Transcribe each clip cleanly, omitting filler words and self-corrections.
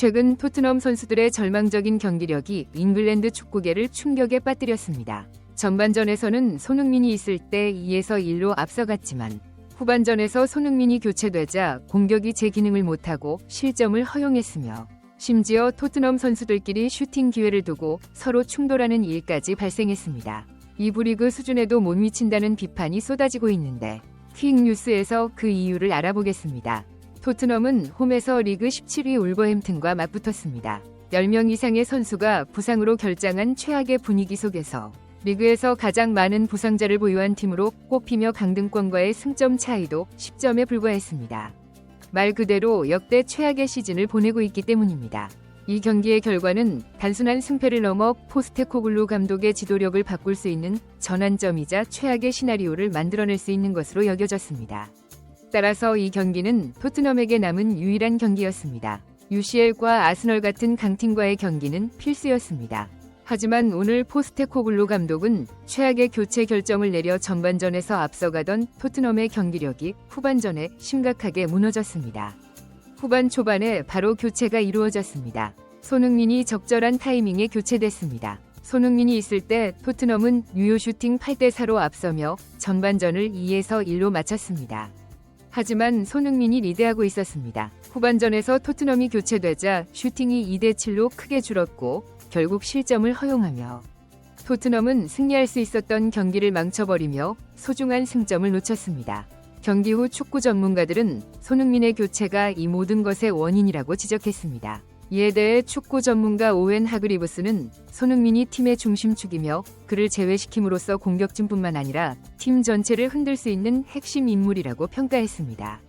최근 토트넘 선수들의 절망적인 경기력이 잉글랜드 축구계를 충격에 빠뜨렸습니다. 전반전에서는 손흥민이 있을 때 2에서 1로 앞서갔지만 후반전에서 손흥민이 교체되자 공격이 제 기능을 못하고 실점을 허용했으며 심지어 토트넘 선수들끼리 슈팅 기회를 두고 서로 충돌하는 일까지 발생했습니다. 이브리그 수준에도 못 미친다는 비판이 쏟아지고 있는데 퀵뉴스에서 그 이유를 알아보겠습니다. 토트넘은 홈에서 리그 17위 울버햄튼과 맞붙었습니다. 10명 이상의 선수가 부상으로 결장한 최악의 분위기 속에서 리그에서 가장 많은 부상자를 보유한 팀으로 꼽히며 강등권과의 승점 차이도 10점에 불과했습니다. 말 그대로 역대 최악의 시즌을 보내고 있기 때문입니다. 이 경기의 결과는 단순한 승패를 넘어 포스테코글루 감독의 지도력을 바꿀 수 있는 전환점이자 최악의 시나리오를 만들어낼 수 있는 것으로 여겨졌습니다. 따라서 이 경기는 토트넘에게 남은 유일한 경기였습니다. UCL과 아스널 같은 강팀과의 경기는 필수였습니다. 하지만 오늘 포스테코글루 감독은 최악의 교체 결정을 내려 전반전에서 앞서가던 토트넘의 경기력이 후반전에 심각하게 무너졌습니다. 후반 초반에 바로 교체가 이루어졌습니다. 손흥민이 적절한 타이밍에 교체됐습니다. 손흥민이 있을 때 토트넘은 유효 슈팅 8대4로 앞서며 전반전을 2에서 1로 마쳤습니다. 하지만 손흥민이 리드하고 있었습니다. 후반전에서 토트넘이 교체되자 슈팅이 2대7로 크게 줄었고 결국 실점을 허용하며 토트넘은 승리할 수 있었던 경기를 망쳐버리며 소중한 승점을 놓쳤습니다. 경기 후 축구 전문가들은 손흥민의 교체가 이 모든 것의 원인이라고 지적했습니다. 이에 대해 축구 전문가 오웬 하그리브스는 손흥민이 팀의 중심축이며 그를 제외시킴으로써 공격진뿐만 아니라 팀 전체를 흔들 수 있는 핵심 인물이라고 평가했습니다.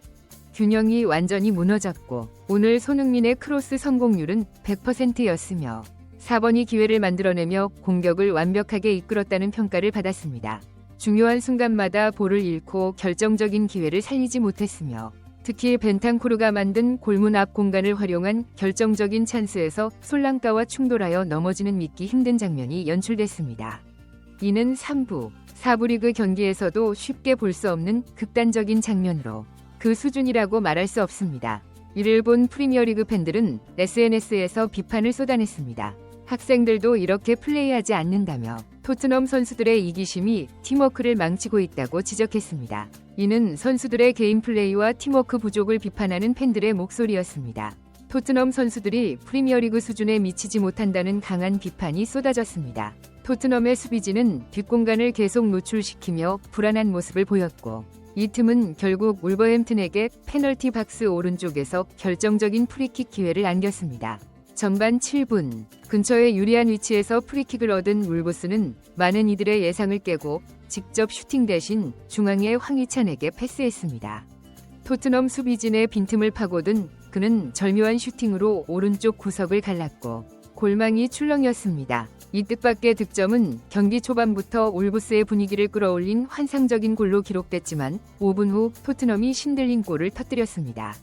균형이 완전히 무너졌고 오늘 손흥민의 크로스 성공률은 100%였으며 4번이 기회를 만들어내며 공격을 완벽하게 이끌었다는 평가를 받았습니다. 중요한 순간마다 볼을 잃고 결정적인 기회를 살리지 못했으며 특히 벤탄쿠르가 만든 골문 앞 공간을 활용한 결정적인 찬스에서 솔랑까와 충돌하여 넘어지는 믿기 힘든 장면이 연출됐습니다. 이는 3부, 4부 리그 경기에서도 쉽게 볼 수 없는 극단적인 장면으로 그 수준이라고 말할 수 없습니다. 이를 본 프리미어리그 팬들은 SNS에서 비판을 쏟아냈습니다. 학생들도 이렇게 플레이하지 않는다며 토트넘 선수들의 이기심이 팀워크를 망치고 있다고 지적했습니다. 이는 선수들의 개인 플레이와 팀워크 부족을 비판하는 팬들의 목소리였습니다. 토트넘 선수들이 프리미어리그 수준에 미치지 못한다는 강한 비판이 쏟아졌습니다. 토트넘의 수비진은 뒷공간을 계속 노출시키며 불안한 모습을 보였고 이 틈은 결국 울버햄튼에게 페널티 박스 오른쪽에서 결정적인 프리킥 기회를 안겼습니다. 전반 7분 근처의 유리한 위치에서 프리킥을 얻은 울브스는 많은 이들의 예상을 깨고 직접 슈팅 대신 중앙의 황희찬에게 패스했습니다. 토트넘 수비진의 빈틈을 파고든 그는 절묘한 슈팅으로 오른쪽 구석을 갈랐고 골망이 출렁였습니다. 이 뜻밖의 득점은 경기 초반부터 울브스의 분위기를 끌어올린 환상적인 골로 기록됐지만 5분 후 토트넘이 신들린 골을 터뜨렸습니다.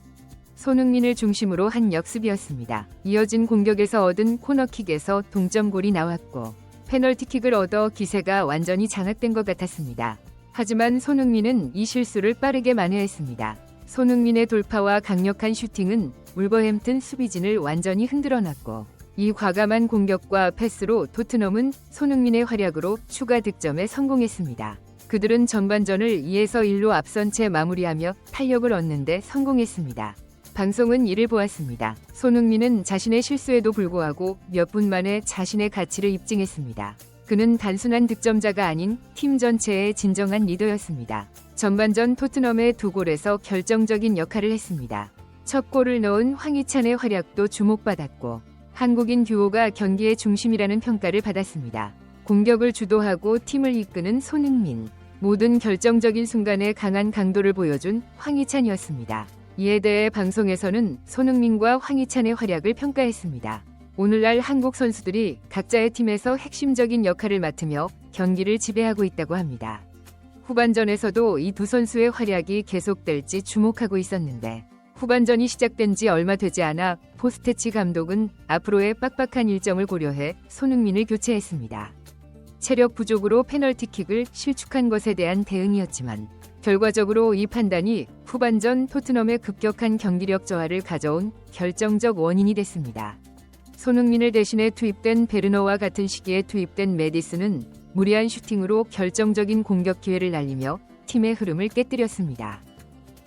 손흥민을 중심으로 한 역습이었습니다. 이어진 공격에서 얻은 코너킥에서 동점골이 나왔고 페널티킥을 얻어 기세가 완전히 장악된 것 같았습니다. 하지만 손흥민은 이 실수를 빠르게 만회했습니다. 손흥민의 돌파와 강력한 슈팅은 울버햄튼 수비진을 완전히 흔들어놨고 이 과감한 공격과 패스로 토트넘은 손흥민의 활약으로 추가 득점에 성공했습니다. 그들은 전반전을 2에서 1로 앞선 채 마무리하며 탄력을 얻는데 성공했습니다. 방송은 이를 보았습니다. 손흥민은 자신의 실수에도 불구하고 몇 분 만에 자신의 가치를 입증했습니다. 그는 단순한 득점자가 아닌 팀 전체의 진정한 리더였습니다. 전반전 토트넘의 2골에서 결정적인 역할을 했습니다. 첫 골을 넣은 황희찬의 활약도 주목받았고 한국인 듀오가 경기의 중심이라는 평가를 받았습니다. 공격을 주도하고 팀을 이끄는 손흥민, 모든 결정적인 순간에 강한 강도를 보여준 황희찬이었습니다. 이에 대해 방송에서는 손흥민과 황희찬의 활약을 평가했습니다. 오늘날 한국 선수들이 각자의 팀에서 핵심적인 역할을 맡으며 경기를 지배하고 있다고 합니다. 후반전에서도 이 두 선수의 활약이 계속될지 주목하고 있었는데 후반전이 시작된 지 얼마 되지 않아 포스테치 감독은 앞으로의 빡빡한 일정을 고려해 손흥민을 교체했습니다. 체력 부족으로 페널티킥을 실축한 것에 대한 대응이었지만 결과적으로 이 판단이 후반전 토트넘의 급격한 경기력 저하를 가져온 결정적 원인이 됐습니다. 손흥민을 대신해 투입된 베르너와 같은 시기에 투입된 메디슨은 무리한 슈팅으로 결정적인 공격 기회를 날리며 팀의 흐름을 깨뜨렸습니다.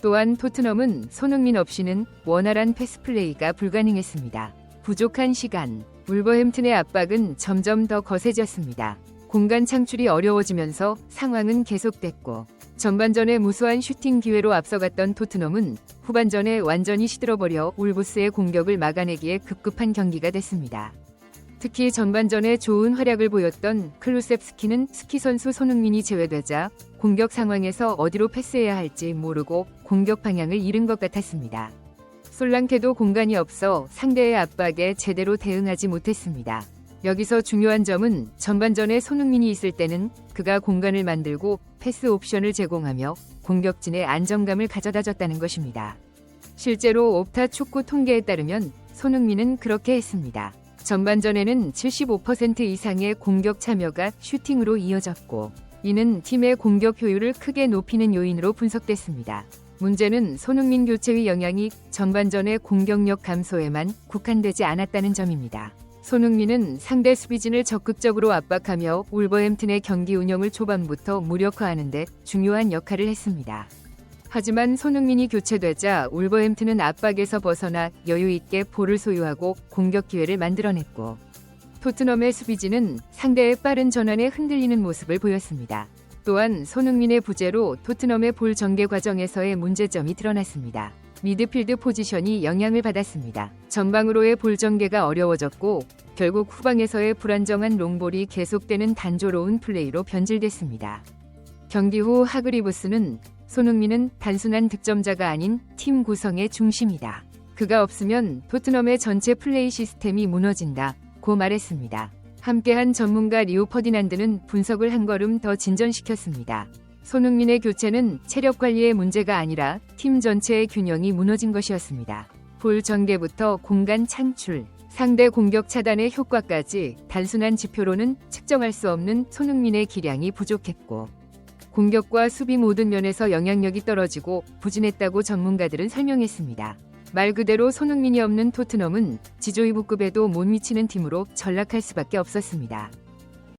또한 토트넘은 손흥민 없이는 원활한 패스 플레이가 불가능했습니다. 부족한 시간, 울버햄튼의 압박은 점점 더 거세졌습니다. 공간 창출이 어려워지면서 상황은 계속됐고 전반전에 무수한 슈팅 기회로 앞서갔던 토트넘은 후반전에 완전히 시들어버려 울브스의 공격을 막아내기에 급급한 경기가 됐습니다. 특히 전반전에 좋은 활약을 보였던 클루셉스키는 스키 선수 손흥민이 제외되자 공격 상황에서 어디로 패스해야 할지 모르고 공격 방향을 잃은 것 같았습니다. 솔랑케도 공간이 없어 상대의 압박에 제대로 대응하지 못했습니다. 여기서 중요한 점은 전반전에 손흥민이 있을 때는 그가 공간을 만들고 패스 옵션을 제공하며 공격진의 안정감을 가져다줬다는 것입니다. 실제로 옵타 축구 통계에 따르면 손흥민은 그렇게 했습니다. 전반전에는 75% 이상의 공격 참여가 슈팅으로 이어졌고 이는 팀의 공격 효율을 크게 높이는 요인으로 분석됐습니다. 문제는 손흥민 교체의 영향이 전반전의 공격력 감소에만 국한되지 않았다는 점입니다. 손흥민은 상대 수비진을 적극적으로 압박하며 울버햄튼의 경기 운영을 초반부터 무력화하는 데 중요한 역할을 했습니다. 하지만 손흥민이 교체되자 울버햄튼은 압박에서 벗어나 여유 있게 볼을 소유하고 공격 기회를 만들어냈고 토트넘의 수비진은 상대의 빠른 전환에 흔들리는 모습을 보였습니다. 또한 손흥민의 부재로 토트넘의 볼 전개 과정에서의 문제점이 드러났습니다. 미드필드 포지션이 영향을 받았습니다. 전방으로의 볼 전개가 어려워졌고 결국 후방에서의 불안정한 롱볼이 계속되는 단조로운 플레이로 변질됐습니다. 경기 후 하그리브스는 손흥민은 단순한 득점자가 아닌 팀 구성의 중심이다. 그가 없으면 토트넘의 전체 플레이 시스템이 무너진다고 말했습니다. 함께한 전문가 리오 퍼디난드는 분석을 한 걸음 더 진전시켰습니다. 손흥민의 교체는 체력 관리의 문제가 아니라 팀 전체의 균형이 무너진 것이었습니다. 볼 전개부터 공간 창출, 상대 공격 차단의 효과까지 단순한 지표로는 측정할 수 없는 손흥민의 기량이 부족했고 공격과 수비 모든 면에서 영향력이 떨어지고 부진했다고 전문가들은 설명했습니다. 말 그대로 손흥민이 없는 토트넘은 지조이부급에도 못 미치는 팀으로 전락할 수밖에 없었습니다.